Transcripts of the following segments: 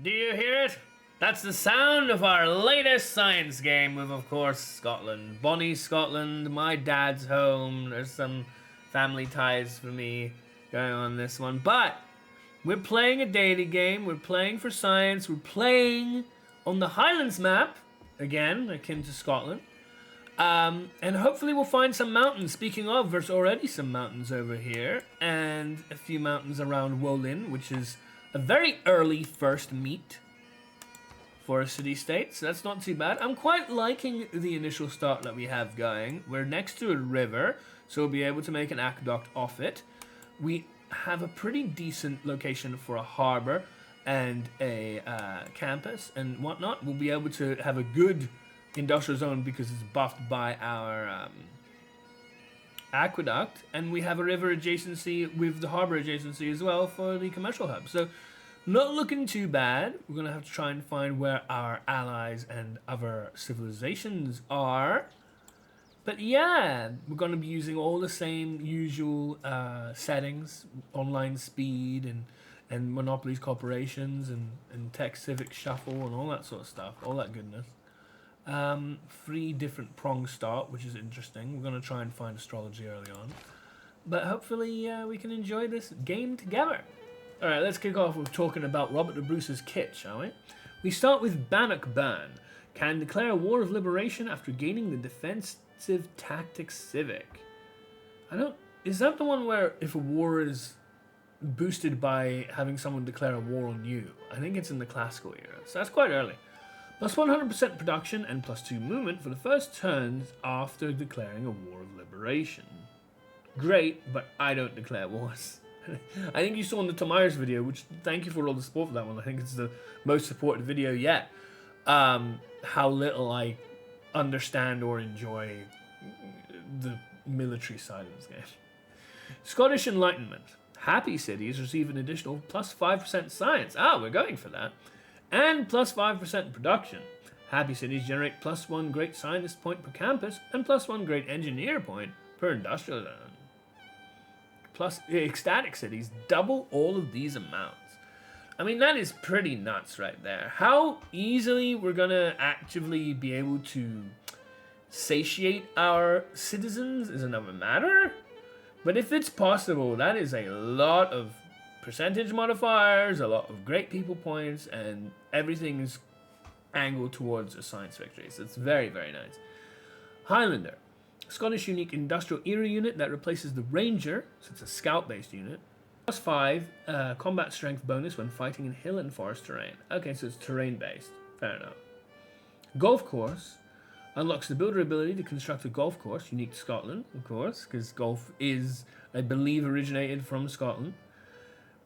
Do you hear it? That's the sound of our latest science game with, of course, Scotland. Bonnie Scotland, my dad's home. There's some family ties for me going on this one. But we're playing a Deity game. We're playing for science. We're playing on the Highlands map. Again, akin to Scotland. And hopefully we'll find some mountains. Speaking of, there's already some mountains over here. And a few mountains around Wolin, which is a very early first meet for a city-state, so that's not too bad. I'm quite liking the initial start that we have going. We're next to a river, so we'll be able to make an aqueduct off it. We have a pretty decent location for a harbor and a campus and whatnot. We'll be able to have a good industrial zone because it's buffed by our aqueduct, and we have a river adjacency with the harbor adjacency as well for the commercial hub. So not looking too bad. We're going to have to try and find where our allies and other civilizations are. But yeah, we're going to be using all the same usual settings, online speed and monopolies corporations and tech civic shuffle and all that sort of stuff, all that goodness. 3 different prong start, which is interesting. We're going to try and find astrology early on. But hopefully we can enjoy this game together. Alright, let's kick off with talking about Robert the Bruce's kit, shall we? We start with Bannockburn. Can declare a war of liberation after gaining the defensive tactics civic. Is that the one where if a war is boosted by having someone declare a war on you? I think it's in the classical era, so that's quite early. Plus 100% production and plus 2 movement for the first turns after declaring a war of liberation. Great, but I don't declare wars. I think you saw in the Tomire's video, which thank you for all the support for that one. I think it's the most supported video yet. How little I understand or enjoy the military side of this game. Scottish Enlightenment. Happy cities receive an additional plus 5% science. We're going for that. And plus 5% production. Happy cities generate plus 1 great scientist point per campus and plus 1 great engineer point per industrial zone. Plus ecstatic cities double all of these amounts. I mean, that is pretty nuts right there. How easily we're gonna actively be able to satiate our citizens is another matter. But if it's possible, that is a lot of percentage modifiers, a lot of great people points, and everything is angled towards a science victory. So it's very, very nice. Highlander. Scottish unique industrial era unit that replaces the Ranger, so it's a scout-based unit. Plus 5 combat strength bonus when fighting in hill and forest terrain. Okay, so it's terrain-based. Fair enough. Golf course unlocks the builder ability to construct a golf course, unique to Scotland, of course, because golf is, I believe, originated from Scotland.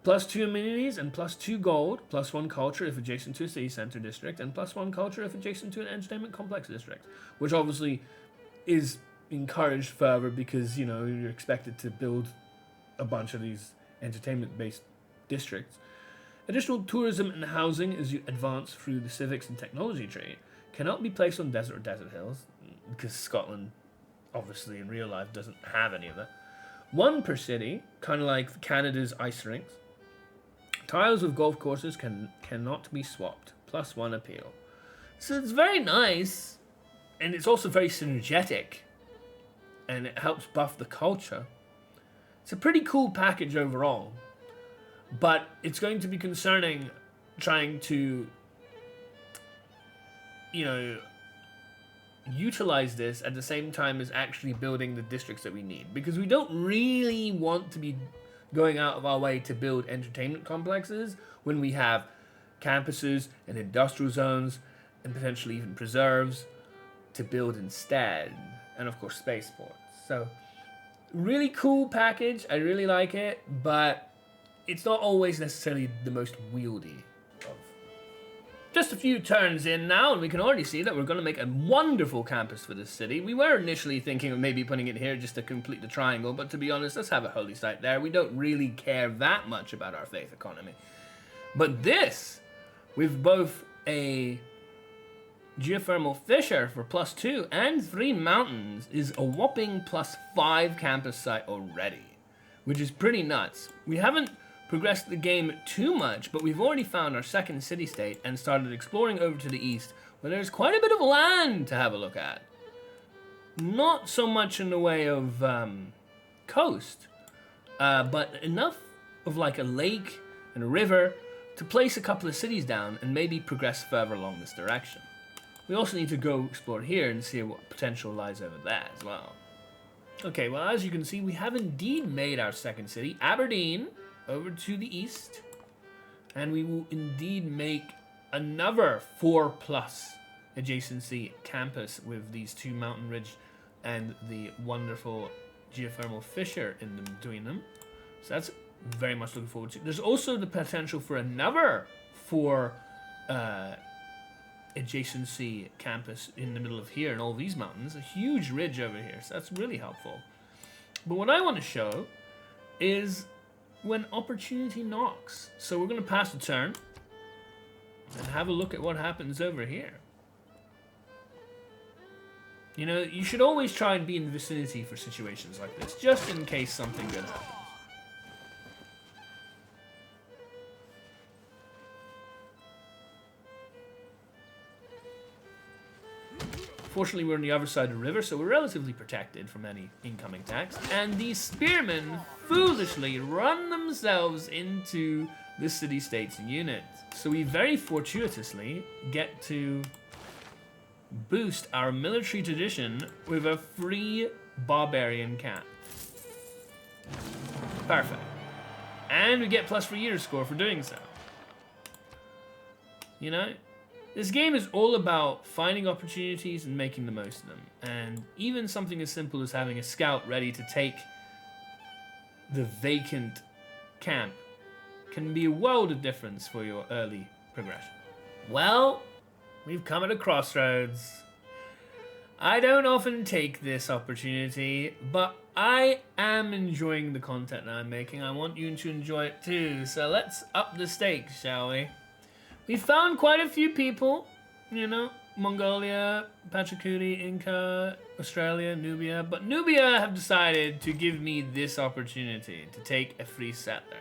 Plus 2 amenities and plus 2 gold, plus 1 culture if adjacent to a city centre district, and plus 1 culture if adjacent to an entertainment complex district, which obviously is encouraged further because, you know, you're expected to build a bunch of these entertainment-based districts. Additional tourism and housing as you advance through the civics and technology tree cannot be placed on desert or desert hills because Scotland, obviously in real life, doesn't have any of that. 1 per city, kind of like Canada's ice rinks. Tiles with golf courses cannot be swapped. Plus 1 appeal. So it's very nice, and it's also very synergetic, and it helps buff the culture. It's a pretty cool package overall, but it's going to be concerning trying to, you know, utilize this at the same time as actually building the districts that we need, because we don't really want to be going out of our way to build entertainment complexes when we have campuses and industrial zones and potentially even preserves to build instead, and of course spaceports. So really cool package, I really like it, but it's not always necessarily the most wieldy. Just a few turns in now, and we can already see that we're going to make a wonderful campus for this city. We were initially thinking of maybe putting it here just to complete the triangle, but to be honest, let's have a holy site there. We don't really care that much about our faith economy. But this, with both a geothermal fissure for plus 2 and 3 mountains, is a whopping plus 5 campus site already, which is pretty nuts. We haven't progressed the game too much, but we've already found our second city-state and started exploring over to the east, where there's quite a bit of land to have a look at. Not so much in the way of coast, but enough of like a lake and a river to place a couple of cities down and maybe progress further along this direction. We also need to go explore here and see what potential lies over there as well. Okay, well, as you can see, we have indeed made our second city, Aberdeen, over to the east. And we will indeed make another 4+ adjacency campus with these two mountain ridge and the wonderful geothermal fissure in them, between them. So that's very much looking forward to. There's also the potential for another 4 adjacency campus in the middle of here and all these mountains, a huge ridge over here, so that's really helpful. But what I want to show is when opportunity knocks. So we're going to pass the turn and have a look at what happens over here. You know, you should always try and be in the vicinity for situations like this, just in case something good happens. Fortunately, we're on the other side of the river, so we're relatively protected from any incoming attacks. And these spearmen foolishly run themselves into the city-state's unit. So we very fortuitously get to boost our military tradition with a free barbarian camp. Perfect. And we get +3 year score for doing so. You know? This game is all about finding opportunities and making the most of them. And even something as simple as having a scout ready to take the vacant camp can be a world of difference for your early progression. Well, we've come at a crossroads. I don't often take this opportunity, but I am enjoying the content that I'm making. I want you to enjoy it too. So let's up the stakes, shall we? We found quite a few people, you know, Mongolia, Pachacudi, Inca, Australia, Nubia, but Nubia have decided to give me this opportunity to take a free settler.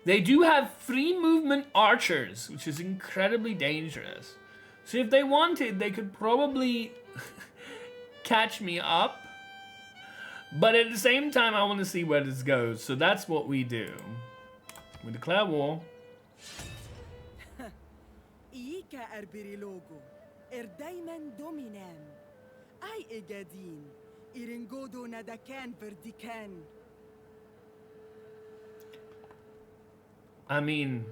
They do have free movement archers, which is incredibly dangerous. So if they wanted, they could probably catch me up, but at the same time, I want to see where this goes, so that's what we do. We declare war. I mean,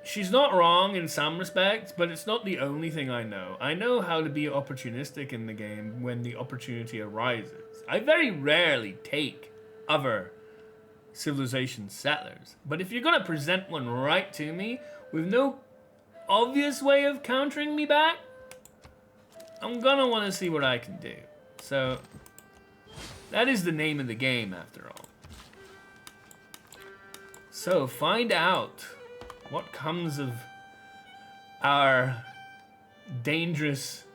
she's not wrong in some respects, but it's not the only thing I know. I know how to be opportunistic in the game when the opportunity arises. I very rarely take other civilization settlers, but if you're gonna present one right to me with no obvious way of countering me back, I'm gonna want to see what I can do. So that is the name of the game after all. So find out what comes of our dangerous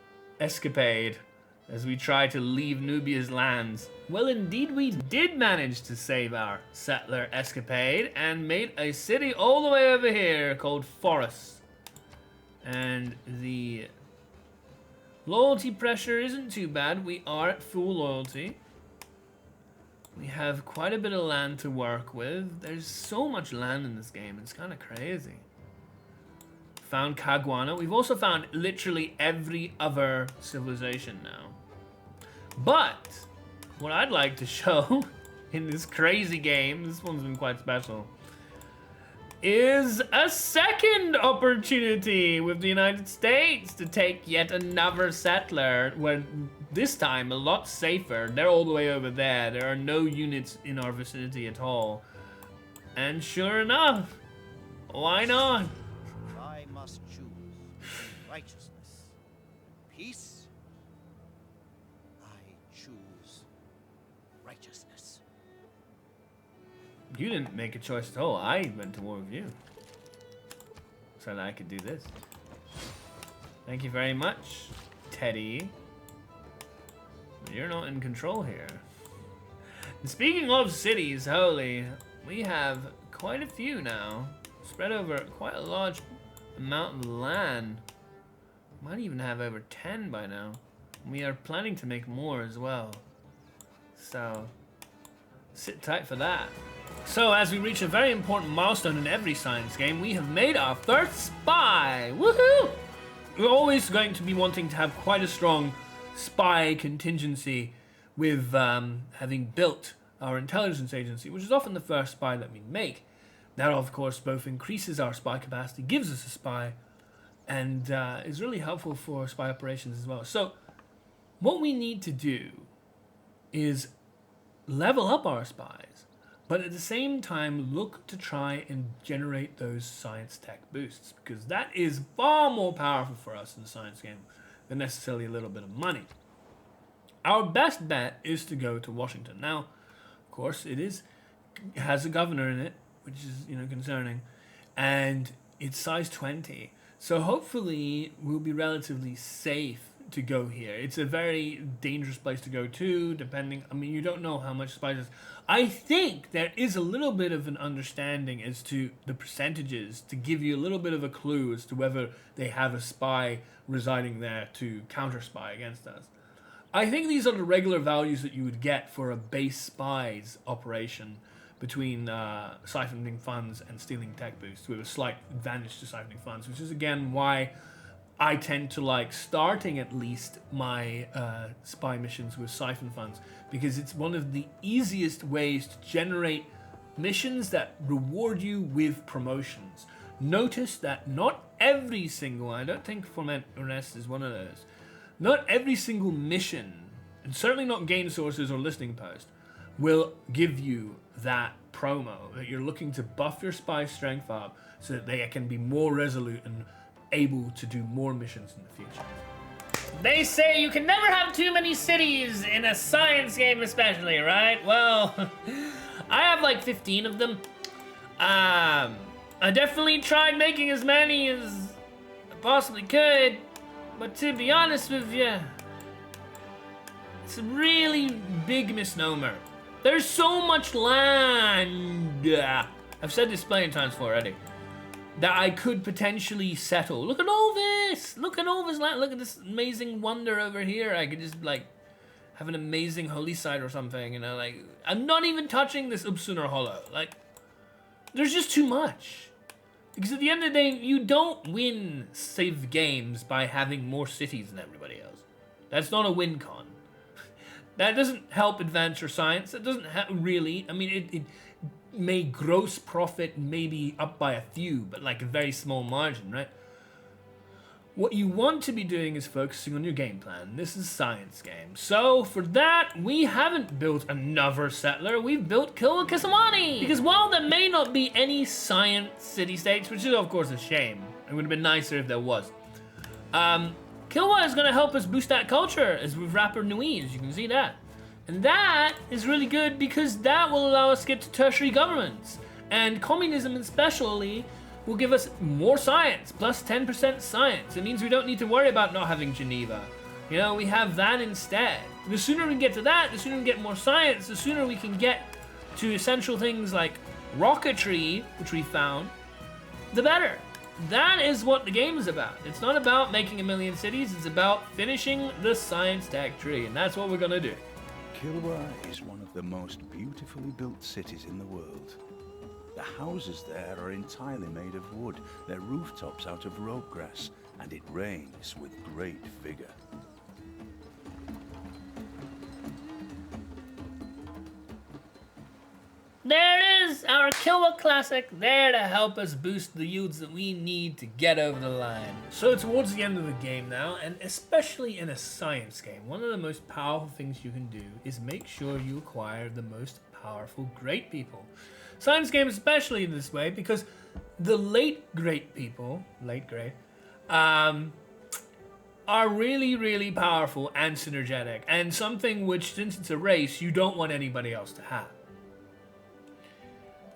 escapade as we try to leave Nubia's lands. Well, indeed we did manage to save our settler escapade and made a city all the way over here called Forest. And the loyalty pressure isn't too bad. We are at full loyalty. We have quite a bit of land to work with. There's so much land in this game, it's kind of crazy. Found Caguana. We've also found literally every other civilization now. But what I'd like to show in this crazy game, this one's been quite special, is a second opportunity with the United States to take yet another settler, where this time a lot safer. They're all the way over there. There are no units in our vicinity at all. And sure enough, why not? I must choose righteousness, peace. I choose righteousness. You didn't make a choice at all. I went to war with you so that I could do this. Thank you very much, Teddy. You're not in control here. And speaking of cities, holy, we have quite a few now. Spread over quite a large amount of land. Might even have over 10 by now. We are planning to make more as well. So, sit tight for that. So, as we reach a very important milestone in every science game, we have made our first spy! Woohoo! We're always going to be wanting to have quite a strong spy contingency with having built our intelligence agency, which is often the first spy that we make. That, of course, both increases our spy capacity, gives us a spy, and is really helpful for spy operations as well. So, what we need to do is level up our spies, but at the same time look to try and generate those science tech boosts, because that is far more powerful for us in the science game than necessarily a little bit of money. Our best bet is to go to Washington. Now, of course, it has a governor in it, which is, concerning, and it's size 20. So hopefully we'll be relatively safe to go here. It's a very dangerous place to go to, depending, you don't know how much spies. I think there is a little bit of an understanding as to the percentages to give you a little bit of a clue as to whether they have a spy residing there to counter spy against us. I think these are the regular values that you would get for a base spies operation between siphoning funds and stealing tech boosts, with a slight advantage to siphoning funds, which is again why I tend to like starting at least my spy missions with siphon funds, because it's one of the easiest ways to generate missions that reward you with promotions. Notice that not every single, I don't think Foment Ernest is one of those, not every single mission, and certainly not gain sources or listening post, will give you that promo that you're looking to buff your spy strength up so that they can be more resolute and able to do more missions in the future. They say you can never have too many cities in a science game, especially, right? Well, I have like 15 of them. I definitely tried making as many as I possibly could, but to be honest with you, it's a really big misnomer. There's so much land. I've said this plenty of times before already, that I could potentially settle. Look at all this! Look at all this land. Look at this amazing wonder over here. I could just, like, have an amazing holy site or something, I'm not even touching this Upsuner Hollow. Like, there's just too much. Because at the end of the day, you don't win Civ games by having more cities than everybody else. That's not a win con. That doesn't help advance your science. That doesn't really. It may gross profit maybe up by a few, but like a very small margin, right? What you want to be doing is focusing on your game plan. This is a science game. So for that, we haven't built another settler. We've built Kilwa Klassik. Because while there may not be any science city-states, which is of course a shame, it would have been nicer if there was, Kilwa is going to help us boost that culture as with Rapper Nui, as you can see that. And that is really good because that will allow us to get to tertiary governments. And communism especially will give us more science, plus 10% science. It means we don't need to worry about not having Geneva. We have that instead. The sooner we get to that, the sooner we get more science, the sooner we can get to essential things like rocketry, which we found, the better. That is what the game is about. It's not about making a million cities, it's about finishing the science tech tree, and that's what we're gonna do. Kilwa is one of the most beautifully built cities in the world. The houses there are entirely made of wood, their rooftops out of rope grass, and it rains with great vigor. There is our Kilwa Klassik there to help us boost the yields that we need to get over the line. So towards the end of the game now, and especially in a science game, one of the most powerful things you can do is make sure you acquire the most powerful great people. Science games especially in this way because the late great people, are really, really powerful and synergetic, and something which, since it's a race, you don't want anybody else to have.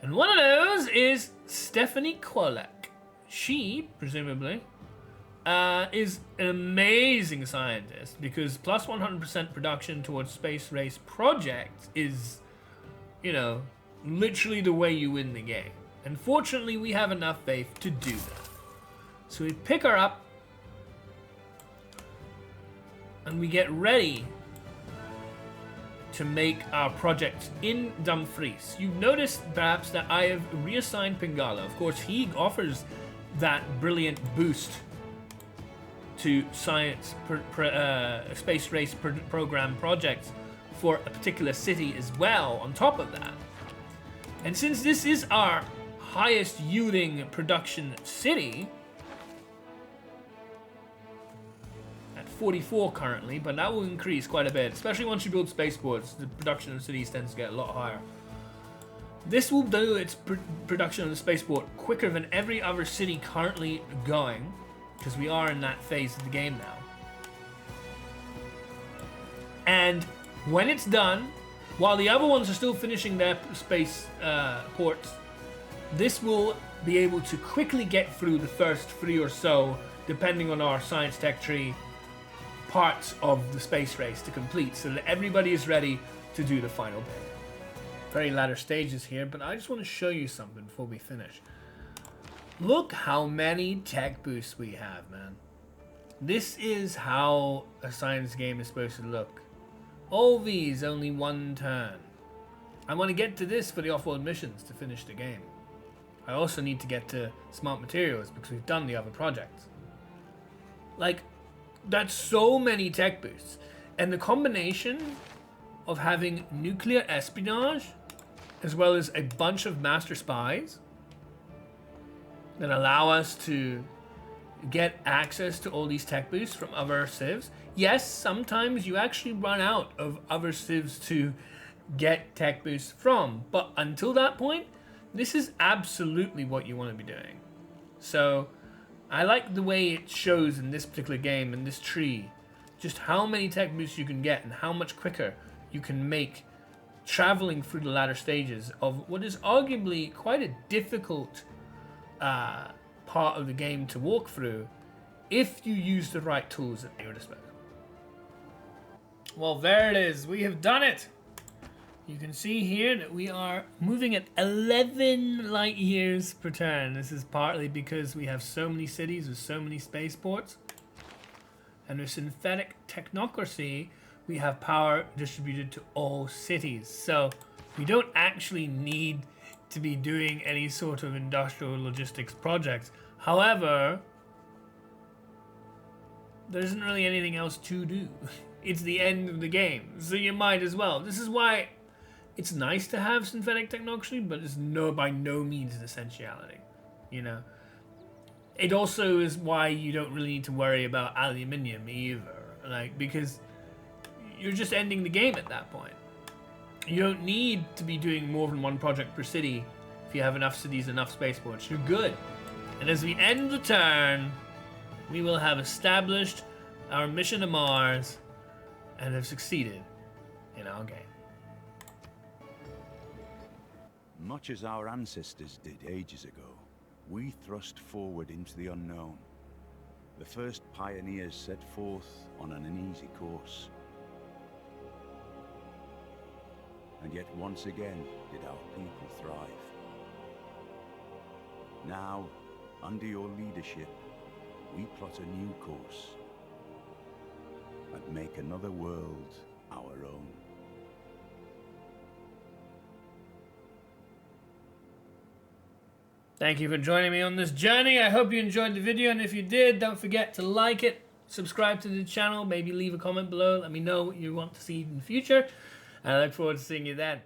And one of those is Stephanie Kwolek. She, presumably, is an amazing scientist because plus 100% production towards space race projects is, literally the way you win the game. And fortunately, we have enough faith to do that. So we pick her up, and we get ready to make our project in Dumfries. You've noticed perhaps that I have reassigned Pingala. Of course, he offers that brilliant boost to science space race program projects for a particular city as well on top of that. And since this is our highest yielding production city, at 44 currently, but that will increase quite a bit, especially once you build spaceports. The production of cities tends to get a lot higher. This will do its production of the spaceport quicker than every other city currently going, because we are in that phase of the game now. And when it's done, while the other ones are still finishing their space ports, this will be able to quickly get through the first 3 or so, depending on our science tech tree, parts of the space race to complete, so that everybody is ready to do the final bit. Very latter stages here, but I just want to show you something before we finish. Look how many tech boosts we have, man. This is how a science game is supposed to look. All these only 1 turn. I want to get to this for the off-world missions to finish the game. I also need to get to smart materials because we've done the other projects. Like, that's so many tech boosts. And the combination of having nuclear espionage as well as a bunch of master spies that allow us to get access to all these tech boosts from other civs. Yes, sometimes you actually run out of other civs to get tech boosts from, but until that point, this is absolutely what you want to be doing. So I like the way it shows in this particular game, in this tree, just how many tech boosts you can get and how much quicker you can make traveling through the latter stages of what is arguably quite a difficult part of the game to walk through if you use the right tools at your disposal. Well, there it is. We have done it. You can see here that we are moving at 11 light years per turn. This is partly because we have so many cities with so many spaceports. And with synthetic technocracy, we have power distributed to all cities. So we don't actually need to be doing any sort of industrial logistics projects. However, there isn't really anything else to do. It's the end of the game, so you might as well. This is why it's nice to have synthetic technocracy, but it's by no means an essentiality, you know. It also is why you don't really need to worry about aluminium either, like, because you're just ending the game at that point. You don't need to be doing more than 1 project per city. If you have enough cities, enough spaceports, you're good. And as we end the turn, we will have established our mission to Mars and have succeeded in our game. Much as our ancestors did ages ago, we thrust forward into the unknown. The first pioneers set forth on an uneasy course. And yet once again did our people thrive. Now, under your leadership, we plot a new course and make another world our own. Thank you for joining me on this journey. I hope you enjoyed the video, and if you did, don't forget to like it, subscribe to the channel, maybe leave a comment below, let me know what you want to see in the future, and I look forward to seeing you then.